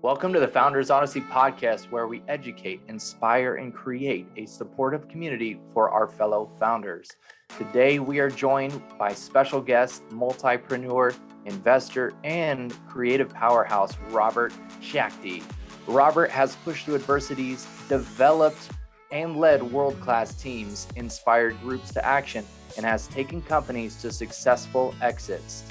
Welcome to the Founders Odyssey podcast, where we educate, inspire, and create a supportive community for our fellow founders. Today, we are joined by special guest, multipreneur, investor, and creative powerhouse, Robert Schachte. Robert has pushed through adversities, developed and led world-class teams, inspired groups to action, and has taken companies to successful exits.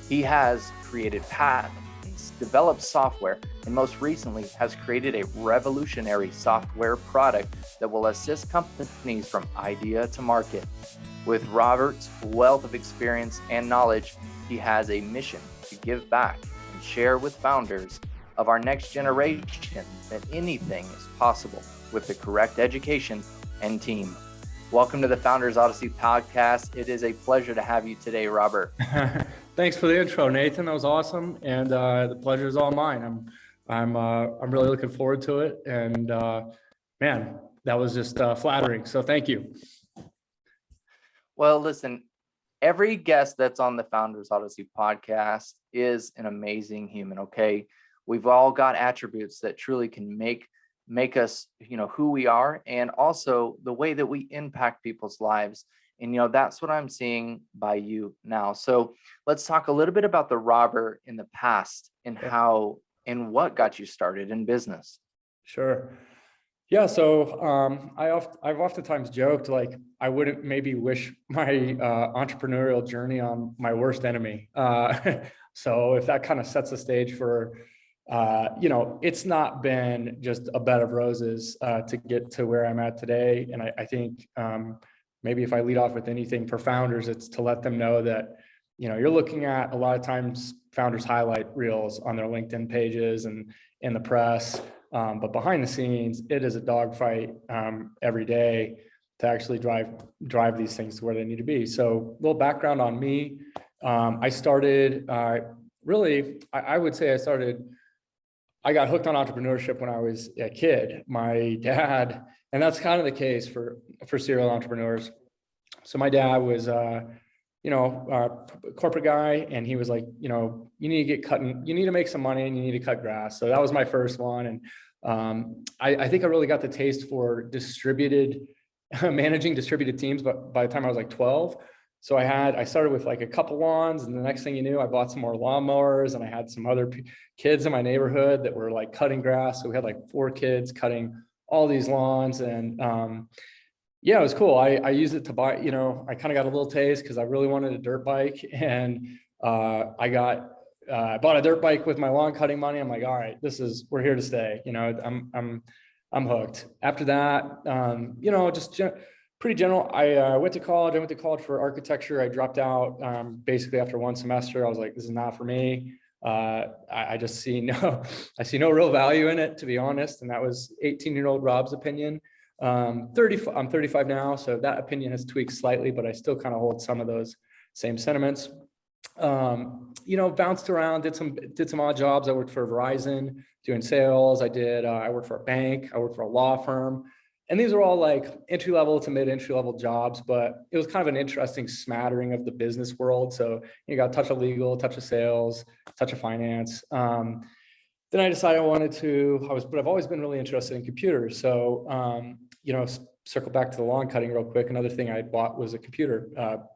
He has created patents, developed software, and most recently has created a revolutionary software product that will assist companies from idea to market. With Robert's wealth of experience and knowledge, he has a mission to give back and share with founders of our next generation that anything is possible with the correct education and team. Welcome to the Founders Odyssey podcast. It is a pleasure to have you today, Robert. Thanks for the intro, Nathan. That was awesome, and the pleasure is all mine. I'm really looking forward to it, and man, that was just flattering. So thank you. Well, listen, every guest that's on the Founders Odyssey podcast is an amazing human. Okay, we've all got attributes that truly can make us, who we are, and also the way that we impact people's lives. And, that's what I'm seeing by you now. So let's talk a little bit about the Robert in the past and how and what got you started in business. Sure. Yeah. So I've oftentimes joked, like, I wouldn't maybe wish my entrepreneurial journey on my worst enemy. So if that kind of sets the stage for, it's not been just a bed of roses to get to where I'm at today. And I think maybe if I lead off with anything for founders, it's to let them know that, you're looking at a lot of times founders highlight reels on their LinkedIn pages and in the press. But behind the scenes, it is a dogfight every day to actually drive these things to where they need to be. So a little background on me. I started I got hooked on entrepreneurship when I was a kid. My dad, and that's kind of the case for serial entrepreneurs. So my dad was, a corporate guy, and he was like, you need to make some money and you need to cut grass. So that was my first one. And I think I really got the taste for managing distributed teams, but by the time I was like 12. So I started with like a couple lawns, and the next thing you knew, I bought some more lawnmowers, and I had some other kids in my neighborhood that were like cutting grass. So we had like 4 kids cutting all these lawns, and it was cool. I used it to buy, I kind of got a little taste because I really wanted a dirt bike, and I bought a dirt bike with my lawn cutting money. I'm like, all right, we're here to stay. I'm hooked. After that, pretty general. I went to college. I went to college for architecture. I dropped out basically after one semester. I was like, this is not for me. I just see no real value in it, to be honest. And that was 18-year-old Rob's opinion. I'm 35 now, so that opinion has tweaked slightly, but I still kind of hold some of those same sentiments. Bounced around, did some odd jobs. I worked for Verizon doing sales. I worked for a bank. I worked for a law firm. And these are all like entry-level to mid-entry-level jobs, but it was kind of an interesting smattering of the business world. So you got a touch of legal, touch of sales, touch of finance. Then I decided but I've always been really interested in computers. So, circle back to the lawn cutting real quick. Another thing I bought was a computer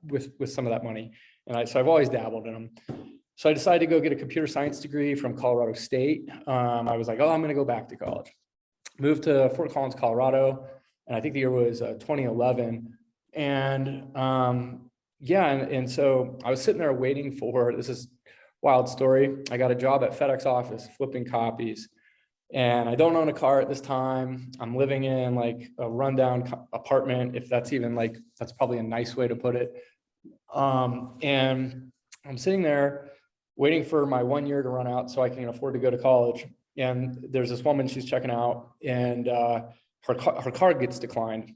with some of that money. And so I've always dabbled in them. So I decided to go get a computer science degree from Colorado State. I was like, I'm going to go back to college. Moved to Fort Collins, Colorado, and I think the year was 2011. And and so I was sitting there waiting for, this is a wild story. I got a job at FedEx office flipping copies, and I don't own a car at this time. I'm living in like a rundown apartment, if that's even that's probably a nice way to put it. And I'm sitting there waiting for my 1 year to run out so I can afford to go to college. And there's this woman, she's checking out, and her card gets declined.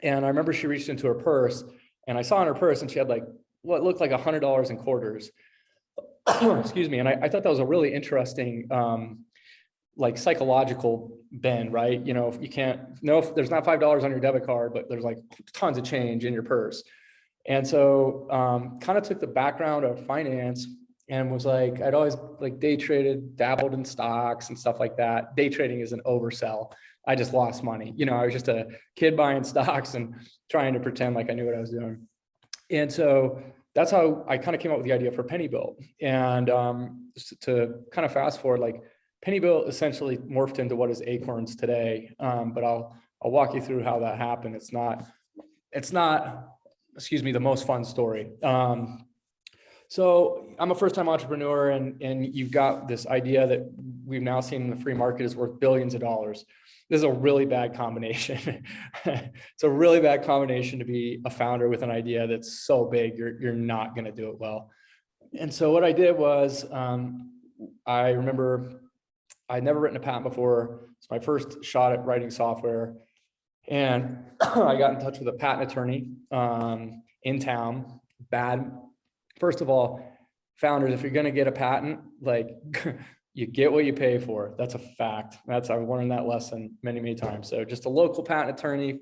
And I remember she reached into her purse, and I saw in her purse, and she had like what looked like $100 in quarters. Excuse me. And I thought that was a really interesting, psychological bend, right? If you if there's not $5 on your debit card, but there's like tons of change in your purse. And so kind of took the background of finance and was like, I'd always like day traded, dabbled in stocks and stuff like that. Day trading is an oversell. I just lost money. I was just a kid buying stocks and trying to pretend like I knew what I was doing. And so that's how I kind of came up with the idea for Penny Built. And to kind of fast forward, like Penny Built essentially morphed into what is Acorns today. But I'll walk you through how that happened. It's not, excuse me, the most fun story. So I'm a first-time entrepreneur, and you've got this idea that we've now seen in the free market is worth billions of dollars. This is a really bad combination. It's a really bad combination to be a founder with an idea that's so big, you're not going to do it well. And so what I did was, I remember I'd never written a patent before. It's my first shot at writing software. And I got in touch with a patent attorney in town. First of all, founders, if you're going to get a patent, like you get what you pay for. That's a fact. I've learned that lesson many, many times. So just a local patent attorney,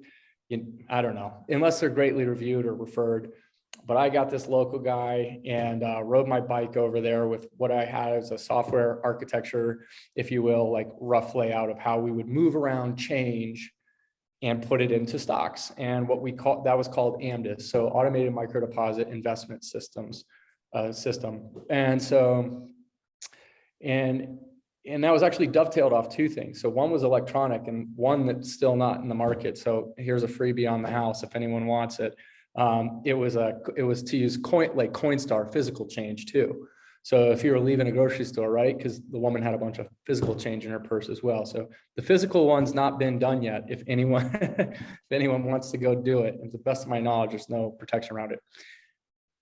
I don't know, unless they're greatly reviewed or referred. But I got this local guy and rode my bike over there with what I had as a software architecture, if you will, like rough layout of how we would move around change and put it into stocks. And what that was called AMDIS, so Automated Micro Deposit Investment Systems system. And so, and that was actually dovetailed off two things. So one was electronic and one that's still not in the market. So here's a freebie on the house if anyone wants it. It was to use Coinstar physical change too. So if you were leaving a grocery store, right? Because the woman had a bunch of physical change in her purse as well. So the physical one's not been done yet. If anyone, wants to go do it, and to the best of my knowledge, there's no protection around it.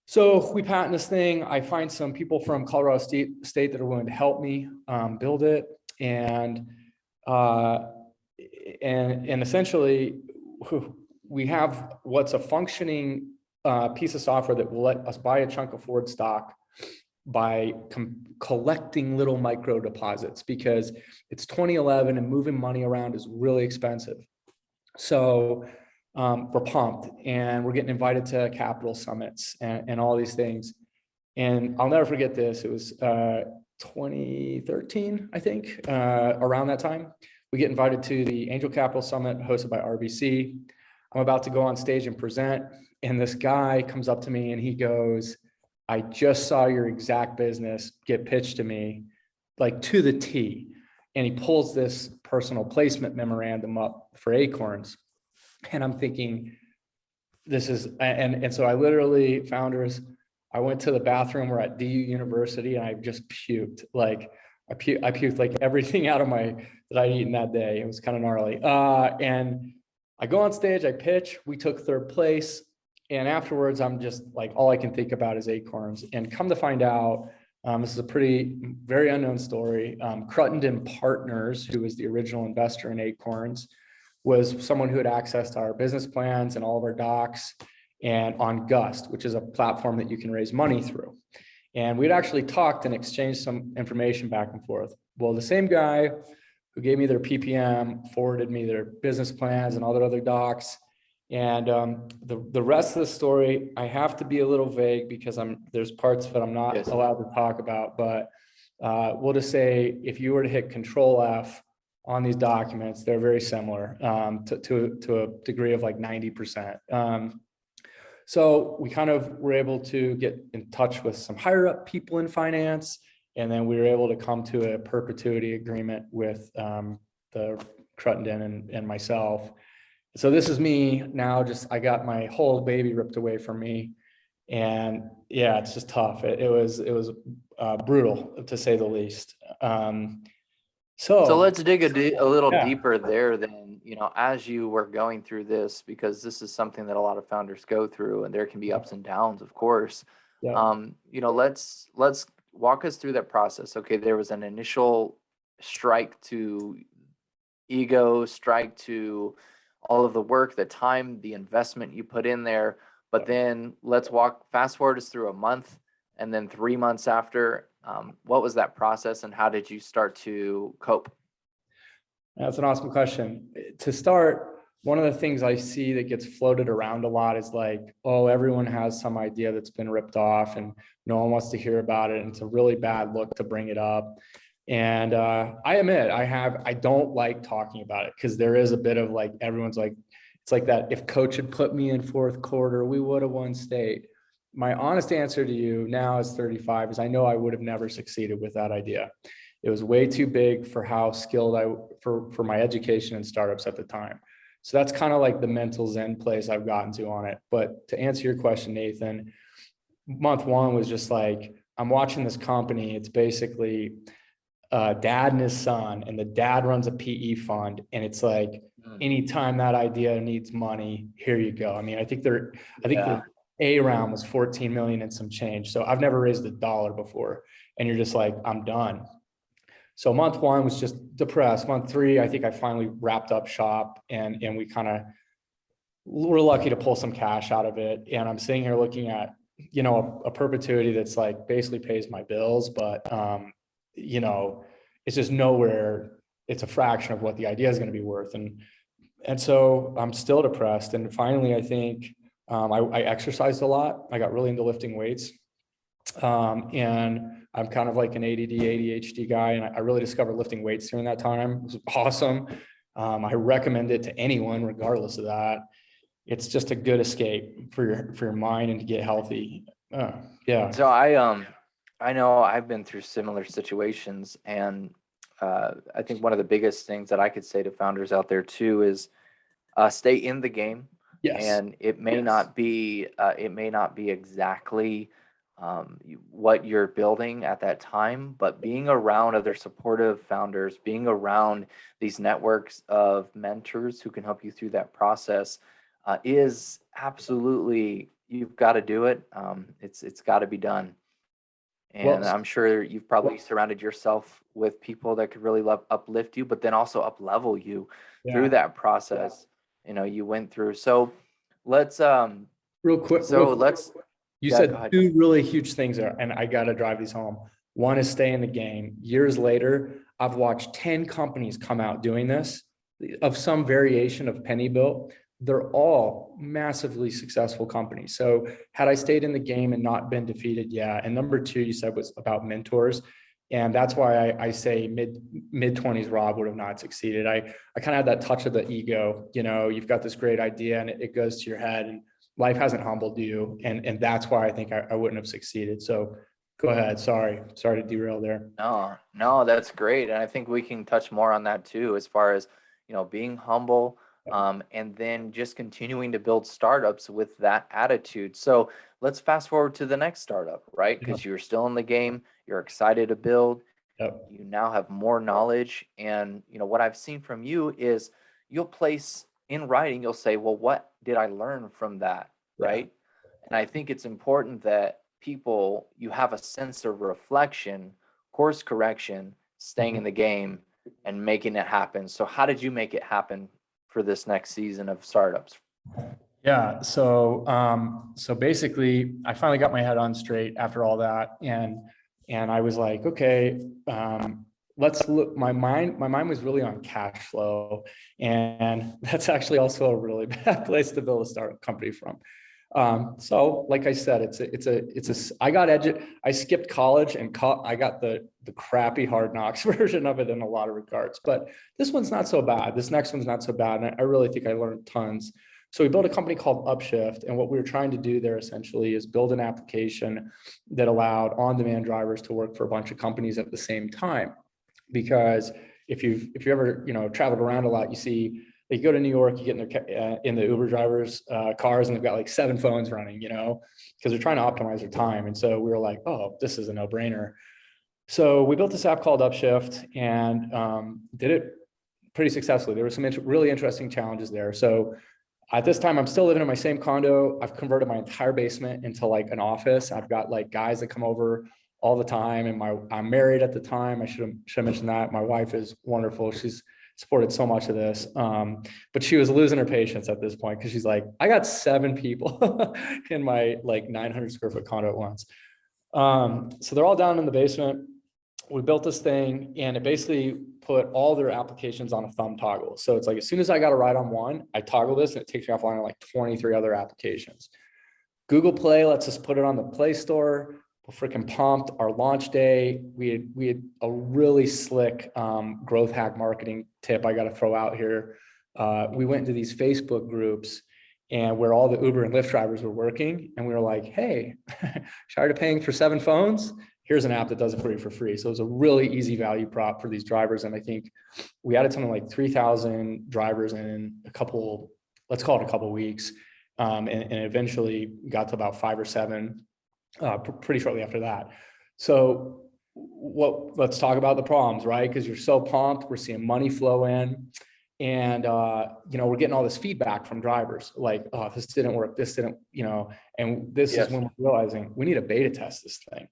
So we patent this thing. I find some people from Colorado State that are willing to help me build it, and essentially we have what's a functioning piece of software that will let us buy a chunk of forward stock by collecting little micro deposits, because it's 2011 and moving money around is really expensive. So we're pumped and we're getting invited to capital summits and all these things. And I'll never forget this. It was 2013, I think, around that time. We get invited to the Angel Capital Summit hosted by RBC. I'm about to go on stage and present, and this guy comes up to me and he goes, I just saw your exact business get pitched to me, like to the T. And he pulls this personal placement memorandum up for Acorns. And I'm thinking, this is, and so I literally, founders, I went to the bathroom. We're at DU University and I just puked. Like I puked like everything out of that I'd eaten that day. It was kind of gnarly. And I go on stage, I pitch, we took third place. And afterwards, I'm just like, all I can think about is Acorns. And come to find out, this is a very unknown story. Cruttenden Partners, who was the original investor in Acorns, was someone who had access to our business plans and all of our docs, and on Gust, which is a platform that you can raise money through. And we'd actually talked and exchanged some information back and forth. Well, the same guy who gave me their PPM forwarded me their business plans and all their other docs. And the rest of the story, I have to be a little vague because there's parts of it I'm not allowed to talk about, but we'll just say if you were to hit Control F on these documents, they're very similar to a degree of like 90%. So we kind of were able to get in touch with some higher up people in finance, and then we were able to come to a perpetuity agreement with the Cruttenden and myself. So this is me now, I got my whole baby ripped away from me. And yeah, it's just tough. It was brutal, to say the least. So let's dig a little deeper there then, as you were going through this, because this is something that a lot of founders go through, and there can be ups and downs, of course. Yeah. Let's walk us through that process. Okay, there was an initial strike to ego, strike to all of the work, the time, the investment you put in there. But then let's fast forward us through a month, and then 3 months after. What was that process, and how did you start to cope? That's an awesome question. To start, one of the things I see that gets floated around a lot is like, oh, everyone has some idea that's been ripped off and no one wants to hear about it. And it's a really bad look to bring it up. And I admit I don't like talking about it because there is a bit of like, everyone's like, it's like that if coach had put me in fourth quarter, we would have won state. My honest answer to you now as 35 is I know I would have never succeeded with that idea. It was way too big for how skilled for my education and startups at the time. So that's kind of like the mental Zen place I've gotten to on it. But to answer your question, Nathan, month one was just like, I'm watching this company. It's basically dad and his son, and the dad runs a PE fund. And it's like, anytime that idea needs money, here you go. I mean, I think the A round was 14 million and some change. So I've never raised $1 before. And you're just like, I'm done. So month one was just depressed. Month three, I think I finally wrapped up shop and we we're lucky to pull some cash out of it. And I'm sitting here looking at, you know, a perpetuity that's like basically pays my bills, but you know, it's just nowhere. It's a fraction of what the idea is going to be worth. And so I'm still depressed. And finally, I think I exercised a lot. I got really into lifting weights. And I'm kind of like an ADD, ADHD guy. And I really discovered lifting weights during that time. It was awesome. I recommend it to anyone, regardless of that. It's just a good escape for your mind and to get healthy. Yeah. So I know I've been through similar situations, and I think one of the biggest things that I could say to founders out there too is stay in the game. Yes. And it may not be exactly what you're building at that time, but being around other supportive founders, being around these networks of mentors who can help you through that process is absolutely, you've got to do it. It's got to be done. And I'm sure you've probably surrounded yourself with people that could really uplift you, but then also up-level you through that process, you know, you went through. So let's real quick. You said two really huge things there, and I got to drive these home. One is stay in the game. Years later, I've watched 10 companies come out doing this of some variation of penny built. They're all massively successful companies. So had I stayed in the game and not been defeated, yeah. And number two, you said was about mentors. And that's why I say mid-20s Rob would have not succeeded. I kind of had that touch of the ego, you know, you've got this great idea and it goes to your head and life hasn't humbled you. And that's why I think I wouldn't have succeeded. So go ahead. Sorry to derail there. No, that's great. And I think we can touch more on that too, as far as, you know, being humble, and then just continuing to build startups with that attitude. So let's fast forward to the next startup, right? Because you're still in the game, you're excited to build, you now have more knowledge. And, you know, what I've seen from you is you'll place in writing, you'll say, well, what did I learn from that, right? And I think it's important that you have a sense of reflection, course correction, staying in the game and making it happen. So how did you make it happen for this next season of startups? Yeah. So basically I finally got my head on straight after all that. And I was like, okay, let's look, my mind was really on cash flow. And that's actually also a really bad place to build a startup company from. So like I said, I skipped college and I got the crappy Hard Knocks version of it in a lot of regards, but this one's not so bad. This next one's not so bad. And I really think I learned tons. So we built a company called Upshift. And what we were trying to do there essentially is build an application that allowed on-demand drivers to work for a bunch of companies at the same time. Because if you ever, you know, traveled around a lot, you see, they go to New York, you get in the Uber drivers' cars, and they've got like 7 phones running, you know, because they're trying to optimize their time. And so we were like, oh, this is a no-brainer. So we built this app called Upshift and did it pretty successfully. There were some really interesting challenges there. So at this time, I'm still living in my same condo. I've converted my entire basement into like an office. I've got like guys that come over all the time, and I'm married at the time. I should have mentioned that. My wife is wonderful. She's supported so much of this, but she was losing her patience at this point because she's like, I got 7 people in my like 900 square foot condo at once. So they're all down in the basement. we built this thing, and it basically put all their applications on a thumb toggle. So it's like, as soon as I got a ride on one, I toggle this and it takes me offline on like 23 other applications. Google Play lets us put it on the Play Store. We're freaking pumped. Our launch day, we had a really slick growth hack marketing tip I got to throw out here. We went into these Facebook groups and where all the Uber and Lyft drivers were working, and we were like, hey, tired of paying for 7 phones? Here's an app that does it for you for free. So it was a really easy value prop for these drivers. And I think we added something like 3,000 drivers in let's call it a couple of weeks. And eventually got to about 5 or 7 pretty shortly after that. So let's talk about the problems, right? Because you're so pumped, we're seeing money flow in, and we're getting all this feedback from drivers, like, oh, this didn't work, this didn't, and this is when we're realizing we need to beta test this thing.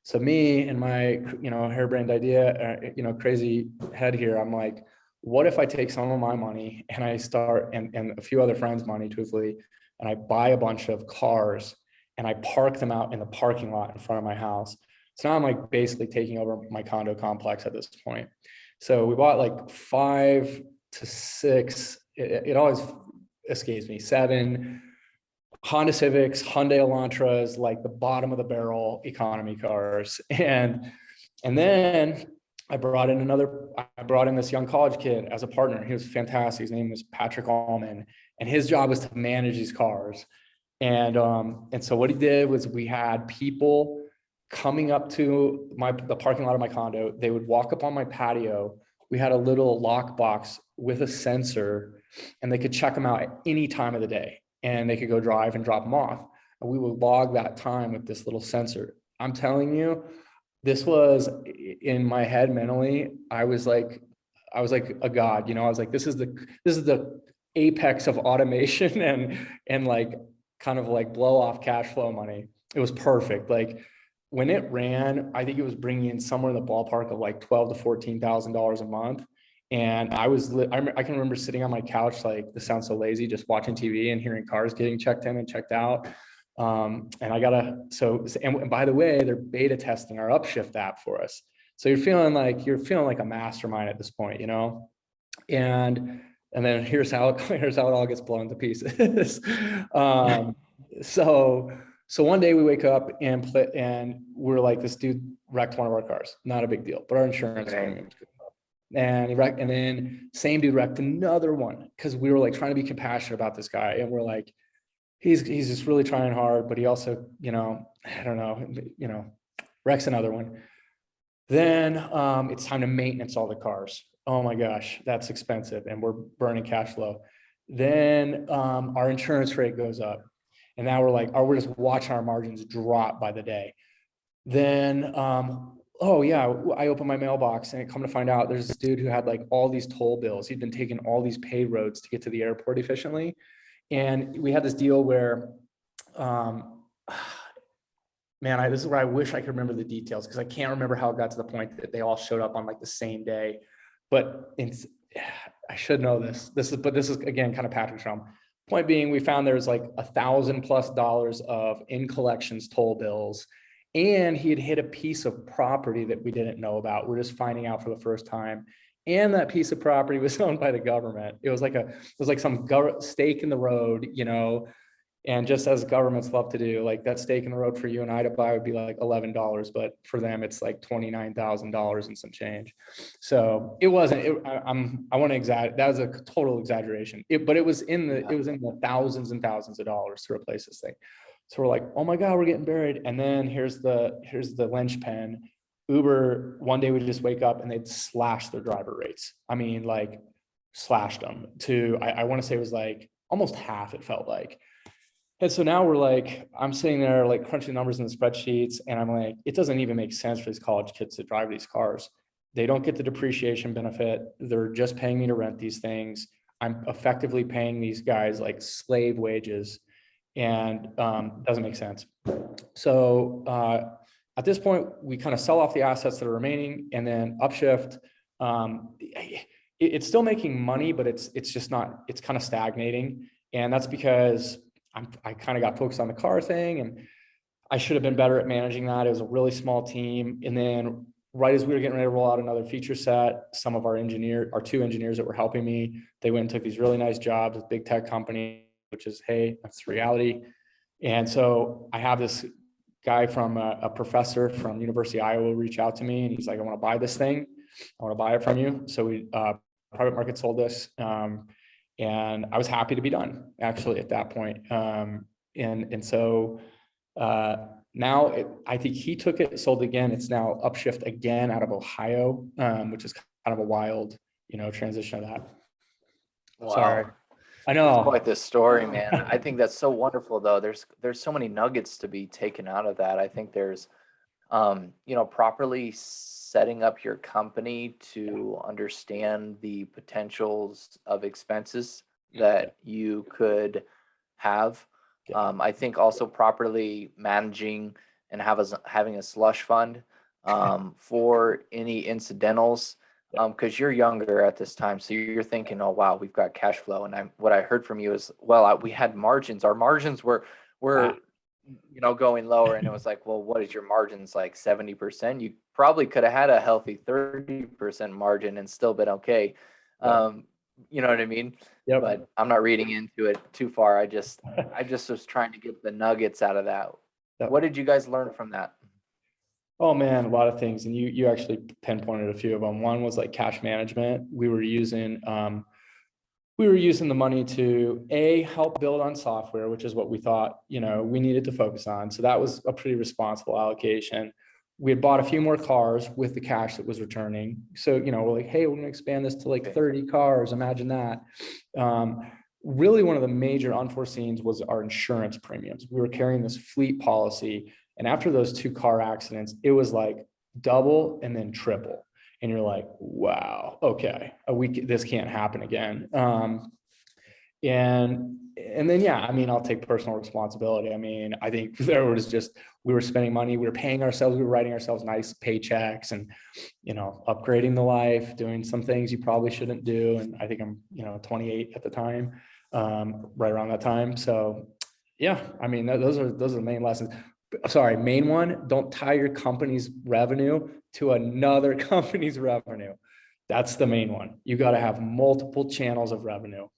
So me and my, harebrained idea, crazy head here, I'm like, what if I take some of my money and I start, and a few other friends' money, truthfully, and I buy a bunch of cars and I park them out in the parking lot in front of my house. So now I'm like basically taking over my condo complex at this point. So we bought like 5 to 6, it always escapes me, 7 Honda Civics, Hyundai Elantras, like the bottom of the barrel economy cars. And then I brought in this young college kid as a partner. He was fantastic. His name was Patrick Allman, and his job was to manage these cars. And so what he did was, we had people coming up to the parking lot of my condo. They would walk up on my patio. We had a little lockbox with a sensor, and they could check them out at any time of the day, and they could go drive and drop them off. And we would log that time with this little sensor. I'm telling you, this was, in my head mentally, I was like a god, I was like, this is the apex of automation and like kind of like blow off cash flow money. It was perfect. Like when it ran, I think it was bringing in somewhere in the ballpark of like $12,000 to $14,000 a month. And I can remember sitting on my couch, like, this sounds so lazy, just watching TV and hearing cars getting checked in and checked out. And and by the way, they're beta testing our Upshift app for us. So you're feeling like a mastermind at this point, and then here's how it all gets blown to pieces. So one day we wake up and we're like, this dude wrecked one of our cars. Not a big deal, but our insurance premium. And then same dude wrecked another one, because we were like trying to be compassionate about this guy, and we're like, he's just really trying hard, but he also, I don't know, wrecks another one. Then it's time to maintenance all the cars. Oh my gosh, that's expensive, and we're burning cash flow. Then our insurance rate goes up, and now we're just watching our margins drop by the day. Then oh yeah, I opened my mailbox, and come to find out, there's this dude who had like all these toll bills. He'd been taking all these paid roads to get to the airport efficiently. And we had this deal where, this is where I wish I could remember the details, because I can't remember how it got to the point that they all showed up on like the same day. But I should know this. This is again kind of Patrick's realm. Point being, we found there's like $1,000+ of in collections toll bills, and he had hit a piece of property that we didn't know about. We're just finding out for the first time. And that piece of property was owned by the government. It was like some stake in the road, and just as governments love to do, like that stake in the road for you and I to buy would be like $11, but for them it's like $29,000 and some change. So it wasn't. I want to exaggerate. That was a total exaggeration. But it was in the thousands and thousands of dollars to replace this thing. So we're like, oh my God, we're getting buried. And then here's the linchpin. Uber, one day we just wake up and they'd slash their driver rates. I mean, like slashed them to, I want to say it was like almost half, it felt like. And so now we're like, I'm sitting there like crunching numbers in the spreadsheets, and I'm like, it doesn't even make sense for these college kids to drive these cars. They don't get the depreciation benefit. They're just paying me to rent these things. I'm effectively paying these guys like slave wages, and doesn't make sense. So at this point, we kind of sell off the assets that are remaining, and then Upshift, it's still making money, but it's just not, it's kind of stagnating. And that's because I kind of got focused on the car thing, and I should have been better at managing that. It was a really small team. And then right as we were getting ready to roll out another feature set, some of our two engineers that were helping me, they went and took these really nice jobs with big tech companies, which is, hey, that's the reality. And so I have this guy from a professor from University of Iowa reach out to me, and he's like, I want to buy this thing. I want to buy it from you. So we private market sold this. And I was happy to be done actually at that point. And so now I think he took it, sold again. It's now Upshift again out of Ohio, which is kind of a wild, transition of that. Wow. Sorry. I It's know. quite the story, man. I think that's so wonderful though. There's so many nuggets to be taken out of that. I think there's properly setting up your company to understand the potentials of expenses that you could have. I think also properly managing and having a slush fund for any incidentals, because you're younger at this time, so you're thinking, oh wow, we've got cash flow. And what I heard from you is, well, we had margins. Our margins were going lower, and it was like, well, what is your margins, like 70%? You probably could have had a healthy 30% margin and still been okay. You know what I mean? Yep. But I'm not reading into it too far. I just was trying to get the nuggets out of that. Yep. What did you guys learn from that? Oh man, a lot of things. And you actually pinpointed a few of them. One was like cash management. We were using the money to help build on software, which is what we thought, we needed to focus on. So that was a pretty responsible allocation. We had bought a few more cars with the cash that was returning. So, we're like, hey, we're going to expand this to like 30 cars. Imagine that. Really, one of the major unforeseens was our insurance premiums. We were carrying this fleet policy. And after those 2 car accidents, it was like double and then triple. And you're like, wow, okay, this can't happen again. And then, yeah, I'll take personal responsibility. I think there was we were spending money, we were paying ourselves, we were writing ourselves nice paychecks and, upgrading the life, doing some things you probably shouldn't do. And I think I'm, 28 at the time, right around that time. So yeah, those are the main lessons. Sorry, main one, don't tie your company's revenue to another company's revenue. That's the main one. You got to have multiple channels of revenue.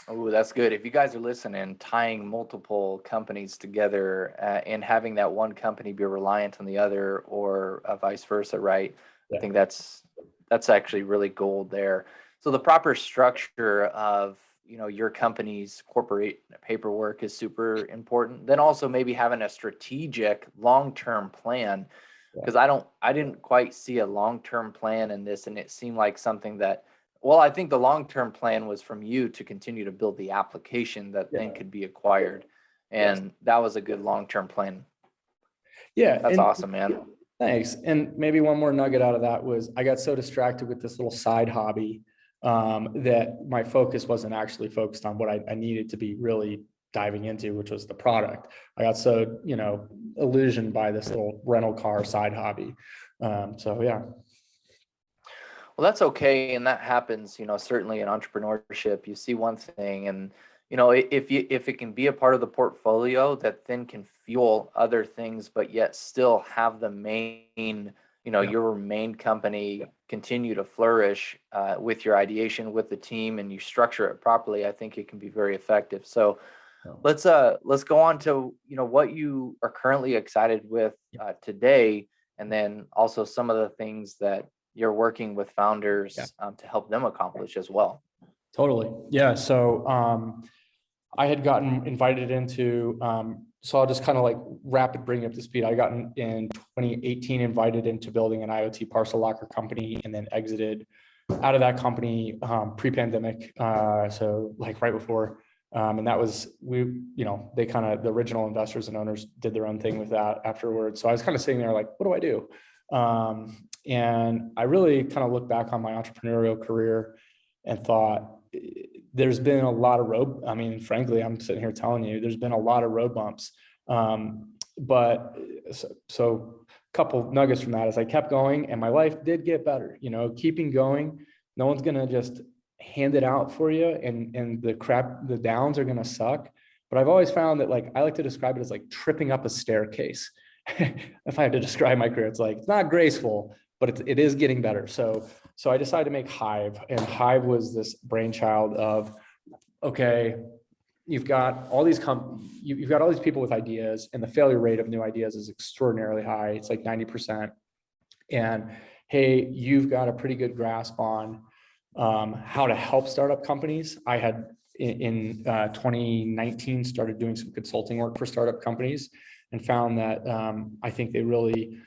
Oh, that's good. If you guys are listening, tying multiple companies together and having that one company be reliant on the other, or vice versa, right? Yeah. I think that's actually really gold there. So the proper structure of your company's corporate paperwork is super important. Then also maybe having a strategic long-term plan, because I didn't quite see a long-term plan in this, and it seemed like something that, well, I think the long-term plan was from you to continue to build the application that then could be acquired, and that was a good long-term plan. Yeah, that's awesome, man. Thanks. And maybe one more nugget out of that was I got so distracted with this little side hobby that my focus wasn't actually focused on what I needed to be really diving into, which was the product. I got so, illusioned by this little rental car side hobby. So yeah. Well, that's okay. And that happens, certainly in entrepreneurship. You see one thing, and if it can be a part of the portfolio that then can fuel other things, but yet still have the main, your main company continue to flourish with your ideation, with the team, and you structure it properly, I think it can be very effective. So let's go on to, what you are currently excited with today, and then also some of the things that you're working with founders to help them accomplish as well. Totally. Yeah. So I had gotten invited into, so I'll just kind of like rapid bring up to speed. I got in 2018 invited into building an IoT parcel locker company, and then exited out of that company pre-pandemic. So like right before, and that was, they kind of, the original investors and owners did their own thing with that afterwards. So I was kind of sitting there like, what do I do? And I really kind of looked back on my entrepreneurial career and thought, there's been a lot of frankly, I'm sitting here telling you, there's been a lot of road bumps. But so a couple nuggets from that as I kept going, and my life did get better, keeping going. No one's going to just hand it out for you, and the downs are going to suck. But I've always found that, like, I like to describe it as like tripping up a staircase. if I had to describe my career, it's like, it's not graceful, but it is getting better. So I decided to make Hive, and Hive was this brainchild of, okay, you've got all these you've got all these people with ideas, and the failure rate of new ideas is extraordinarily high. It's like 90%. And hey, you've got a pretty good grasp on how to help startup companies. I had in 2019 started doing some consulting work for startup companies, and found that I think they really,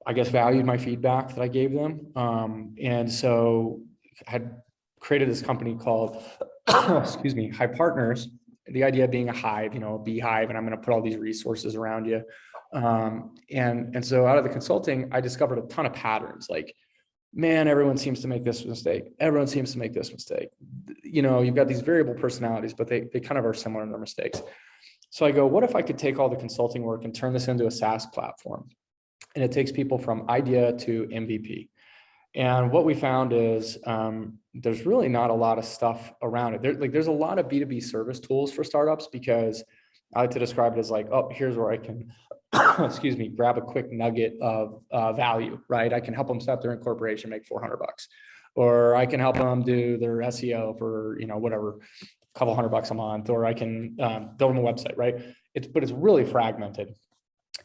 I guess, valued my feedback that I gave them. And so I had created this company called, excuse me, Hive Partners. The idea being a hive, a beehive, and I'm going to put all these resources around you. And so out of the consulting, I discovered a ton of patterns. Like, man, everyone seems to make this mistake. Everyone seems to make this mistake. You've got these variable personalities, but they kind of are similar in their mistakes. So I go, what if I could take all the consulting work and turn this into a SaaS platform? And it takes people from idea to MVP. And what we found is there's really not a lot of stuff around it. There's a lot of B2B service tools for startups, because I like to describe it as like, oh, here's where I can, excuse me, grab a quick nugget of value, right? I can help them set up their incorporation, make $400, or I can help them do their SEO for, whatever, a couple $100 a month, or I can build them a website, right? But it's really fragmented.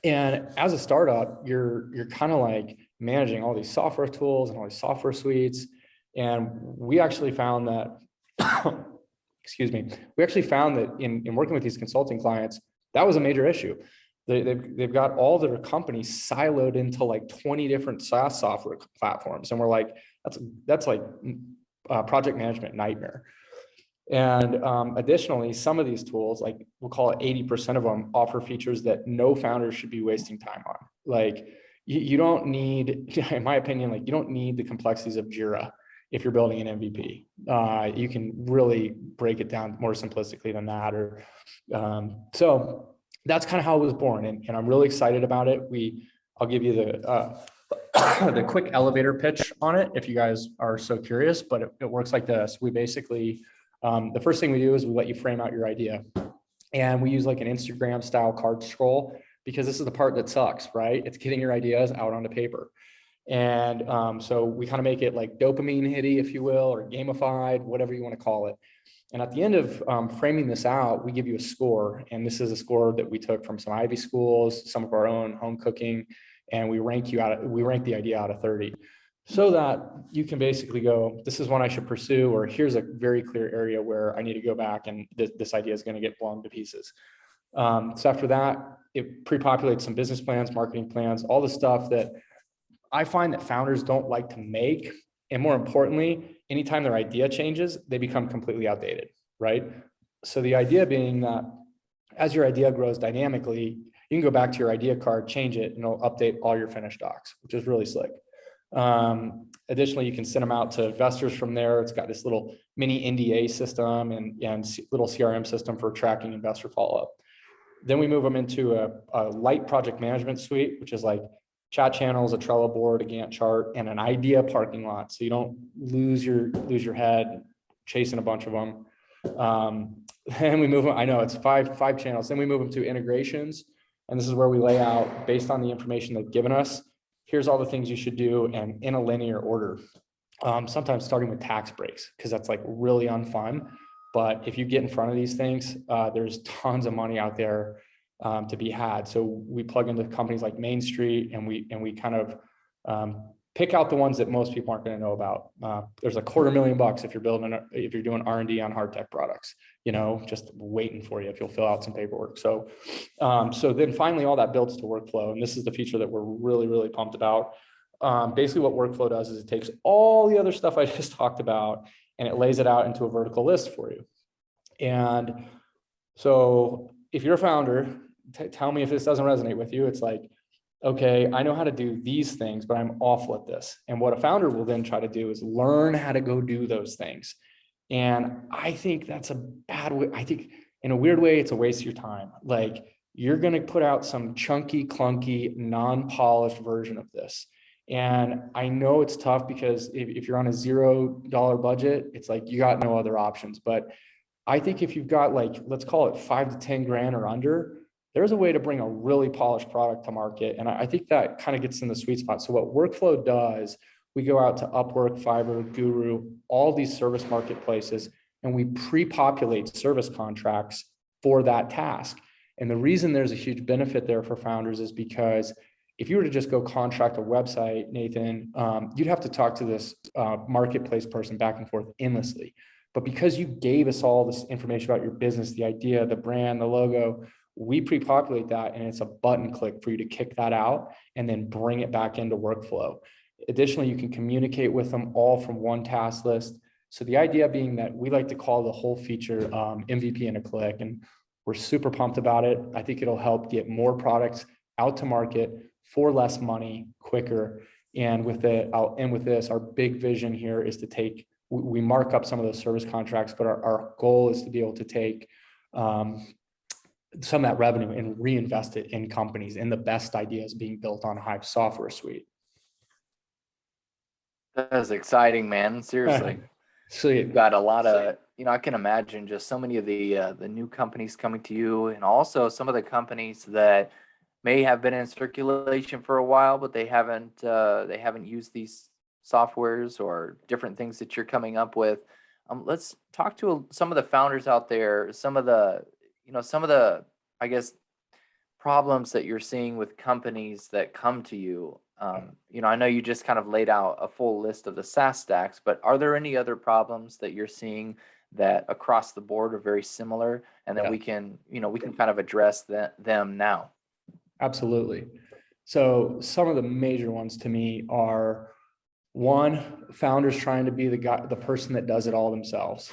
And as a startup, you're kind of like managing all these software tools and all these software suites. And we actually found that, excuse me, in working with these consulting clients, that was a major issue. They've got all their companies siloed into like 20 different SaaS software platforms. And we're like, that's like a project management nightmare. And additionally, some of these tools, like we'll call it 80% of them, offer features that no founder should be wasting time on. Like you don't need, in my opinion, like you don't need the complexities of Jira if you're building an MVP. You can really break it down more simplistically than that. So that's kind of how it was born, and I'm really excited about it. I'll give you the quick elevator pitch on it if you guys are so curious, but it works like this. We basically, the first thing we do is we let you frame out your idea, and we use like an Instagram style card scroll, because this is the part that sucks, right? It's getting your ideas out onto paper. And so we kind of make it like dopamine hitty, if you will, or gamified, whatever you want to call it. And at the end of framing this out, we give you a score. And this is a score that we took from some Ivy schools, some of our own home cooking, and we rank the idea out of 30, so that you can basically go, this is one I should pursue, or here's a very clear area where I need to go back and this idea is going to get blown to pieces. So after that, it pre-populates some business plans, marketing plans, all the stuff that I find that founders don't like to make. And more importantly, anytime their idea changes, they become completely outdated, right? So the idea being that as your idea grows dynamically, you can go back to your idea card, change it, and it'll update all your finished docs, which is really slick. Additionally, you can send them out to investors from there. It's got this little mini NDA system and little CRM system for tracking investor follow-up. Then we move them into a light project management suite, which is like chat channels, a Trello board, a Gantt chart, and an idea parking lot, so you don't lose your head chasing a bunch of them. And we move them, I know it's five channels. Then we move them to integrations, and this is where we lay out, based on the information they've given us, here's all the things you should do, and in a linear order. Sometimes starting with tax breaks, because that's like really unfun. But if you get in front of these things, there's tons of money out there to be had. So we plug into companies like Main Street, and we kind of pick out the ones that most people aren't going to know about. There's $250,000 if you're doing R&D on hard tech products, just waiting for you if you'll fill out some paperwork. So then finally all that builds to workflow, and this is the feature that we're really, really pumped about. Basically what workflow does is it takes all the other stuff I just talked about, and it lays it out into a vertical list for you. And so if you're a founder, tell me if this doesn't resonate with you. It's like, okay, I know how to do these things, but I'm awful at this. And what a founder will then try to do is learn how to go do those things. And I think that's a bad way. I think in a weird way, it's a waste of your time. Like, you're going to put out some chunky, clunky, non-polished version of this. And I know it's tough, because if you're on a $0 budget, it's like you got no other options. But I think if you've got, like, let's call it 5 to 10 grand or under, there's a way to bring a really polished product to market. And I think that kind of gets in the sweet spot. So what Workflow does, we go out to Upwork, Fiverr, Guru, all these service marketplaces, and we pre-populate service contracts for that task. And the reason there's a huge benefit there for founders is because if you were to just go contract a website, Nathan, you'd have to talk to this marketplace person back and forth endlessly. But because you gave us all this information about your business, the idea, the brand, the logo, we pre-populate that, and it's a button click for you to kick that out and then bring it back into Workflow. Additionally, you can communicate with them all from one task list. So the idea being that we like to call the whole feature MVP in a click, and we're super pumped about it. I think it'll help get more products out to market for less money, quicker. And with it, I'll end with this, our big vision here is to take, we mark up some of those service contracts, but our goal is to be able to take some of that revenue and reinvest it in companies, in the best ideas being built on Hive software suite. That's exciting, man. Seriously. Sweet. You've got a lot of, I can imagine just so many of the new companies coming to you, and also some of the companies that may have been in circulation for a while, but they haven't used these softwares or different things that you're coming up with. Let's talk to some of the founders out there, some of the, I guess, problems that you're seeing with companies that come to you. I know you just kind of laid out a full list of the SaaS stacks, but are there any other problems that you're seeing that across the board are very similar, and that we can kind of address them now? Absolutely. So some of the major ones to me are, one, founders trying to be the person that does it all themselves.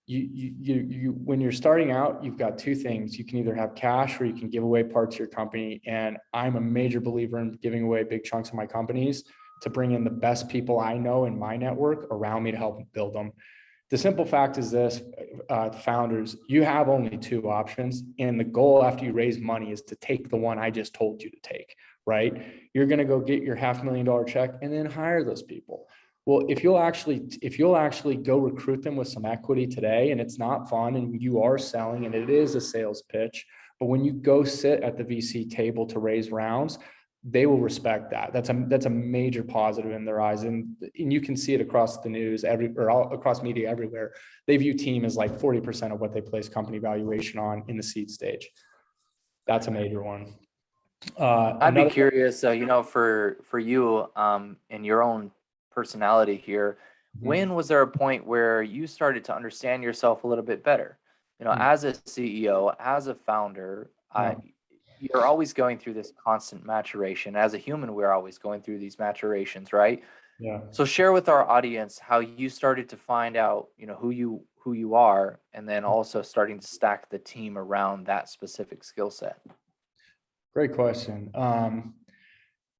When you're starting out, you've got two things. You can either have cash or you can give away parts of your company. And I'm a major believer in giving away big chunks of my companies to bring in the best people I know in my network around me to help build them. The simple fact is this, founders, you have only two options. And the goal after you raise money is to take the one I just told you to take, right? You're going to go get your $500,000 check and then hire those people. Well, if you'll actually go recruit them with some equity today, and it's not fun, and you are selling, and it is a sales pitch, but when you go sit at the VC table to raise rounds, they will respect that. That's a major positive in their eyes, and you can see it across the news across media everywhere. They view team as like 40% of what they place company valuation on in the seed stage. That's a major one. I'd be curious, for you, in your own personality here, when was there a point where you started to understand yourself a little bit better? As a CEO, as a founder, you're always going through this constant maturation. As a human, we're always going through these maturations, right? Yeah. So share with our audience how you started to find out, who you are, and then also starting to stack the team around that specific skill set. Great question.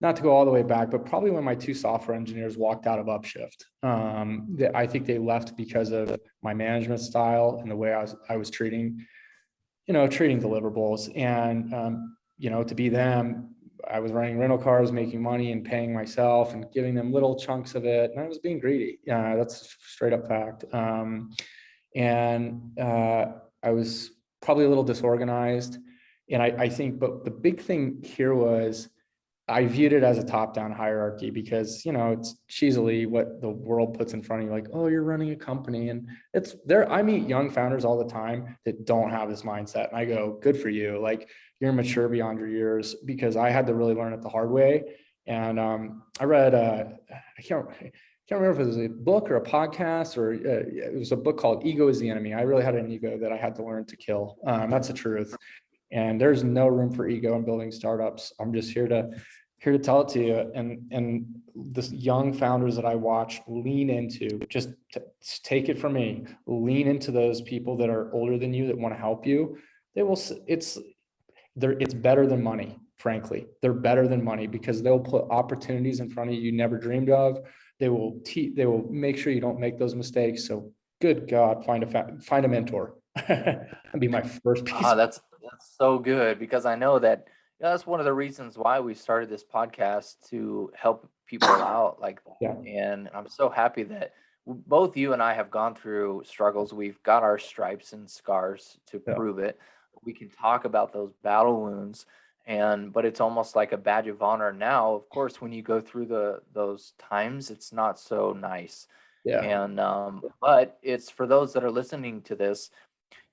Not to go all the way back, but probably when my two software engineers walked out of Upshift. I think they left because of my management style and the way I was treating deliverables. And, to be them, I was running rental cars, making money and paying myself and giving them little chunks of it. And I was being greedy. That's straight up fact. I was probably a little disorganized. And I think, but the big thing here was, I viewed it as a top-down hierarchy because, it's cheesily what the world puts in front of you, like, oh, you're running a company. And it's there. I meet young founders all the time that don't have this mindset. And I go, good for you. Like, you're mature beyond your years, because I had to really learn it the hard way. And I read, I can't remember if it was a book or a podcast, or it was a book called Ego is the Enemy. I really had an ego that I had to learn to kill. That's the truth. And there's no room for ego in building startups. I'm just here to tell it to you. And this young founders that I watch lean into, just take it from me, lean into those people that are older than you that want to help you. It's better than money, frankly. They're better than money because they'll put opportunities in front of you never dreamed of. They will make sure you don't make those mistakes. So good God, find a mentor. That'd be my first piece. That's so good, because I know that that's one of the reasons why we started this podcast, to help people out like that. Yeah. And I'm so happy that both you and I have gone through struggles. We've got our stripes and scars to prove it. we can talk about those battle wounds, but it's almost like a badge of honor now. Of course, when you go through those times, it's not so nice. Yeah. And but it's for those that are listening to this,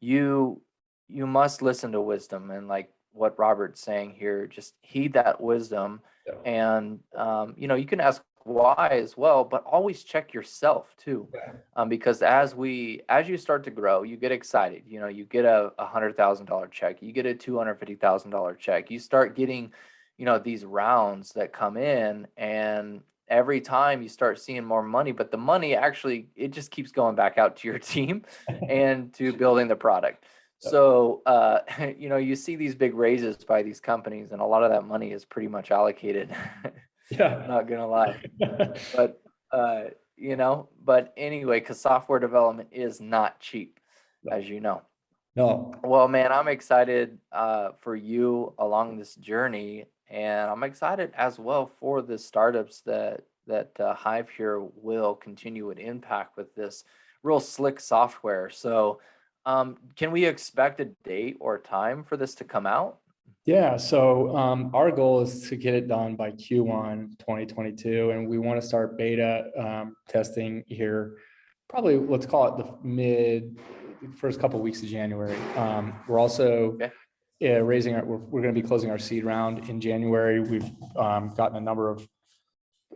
you must listen to wisdom, and like what Robert's saying here, just heed that wisdom. Yeah. And you can ask why as well, but always check yourself too. Yeah. Because as you start to grow, you get excited. You get a $100,000 check, you get a $250,000 check, you start getting these rounds that come in, and every time you start seeing more money, but the money actually, it just keeps going back out to your team and to building the product. So, you see these big raises by these companies, and a lot of that money is pretty much allocated. Yeah. Not gonna lie. But, but anyway, because software development is not cheap, as you know. No. Well, man, I'm excited for you along this journey, and I'm excited as well for the startups that Hive here will continue to impact with this real slick software. So, can we expect a date or time for this to come out? Yeah, so our goal is to get it done by Q1 2022, and we want to start beta testing here, probably let's call it the first couple of weeks of January. We're also raising we're going to be closing our seed round in January. We've gotten a number of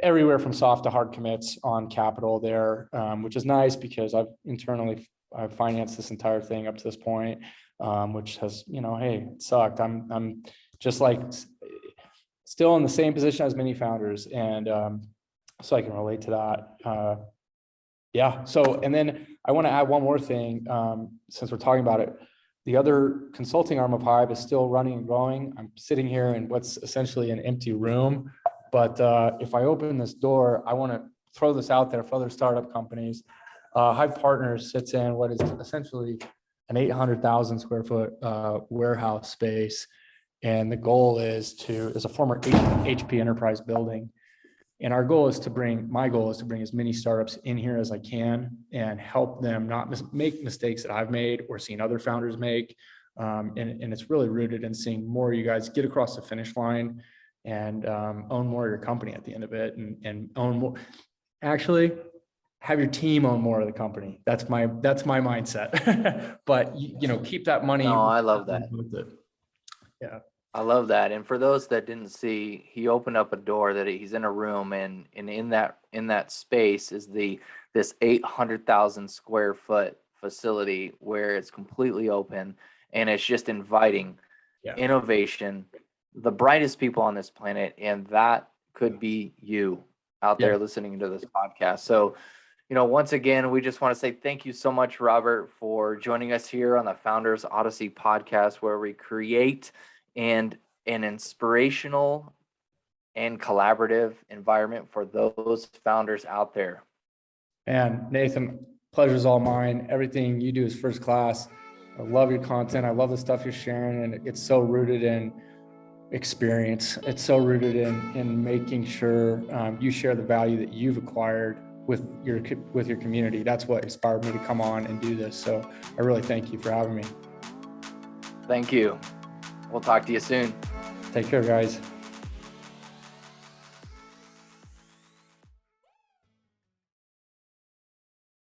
everywhere from soft to hard commits on capital there, which is nice because I've financed this entire thing up to this point. Which has, hey, it sucked. I'm just like still in the same position as many founders. And so I can relate to that. Yeah. So, and then I want to add one more thing, since we're talking about it. The other consulting arm of Hive is still running and growing. I'm sitting here in what's essentially an empty room. But if I open this door, I want to throw this out there for other startup companies. Hive Partners sits in what is essentially an 800,000 square foot warehouse space. And the goal is as a former HP Enterprise building. And my goal is to bring as many startups in here as I can and help them not make mistakes that I've made or seen other founders make. And it's really rooted in seeing more of you guys get across the finish line and own more of your company at the end of it, and own more. Actually, have your team own more of the company. That's my mindset. But keep that money. No, I love that. Yeah. I love that. And for those that didn't see, he opened up a door that he's in a room, and in that space is this 800,000 square foot facility where it's completely open, and it's just inviting innovation, the brightest people on this planet, and that could be you out there listening to this podcast. So, once again, we just want to say thank you so much, Robert, for joining us here on the Founders Odyssey podcast, where we create an inspirational and collaborative environment for those founders out there. And Nathan, pleasure's all mine. Everything you do is first class. I love your content. I love the stuff you're sharing, and it's so rooted in experience. It's so rooted in making sure you share the value that you've acquired with your community. That's what inspired me to come on and do this. So I really thank you for having me. Thank you. We'll talk to you soon. Take care, guys.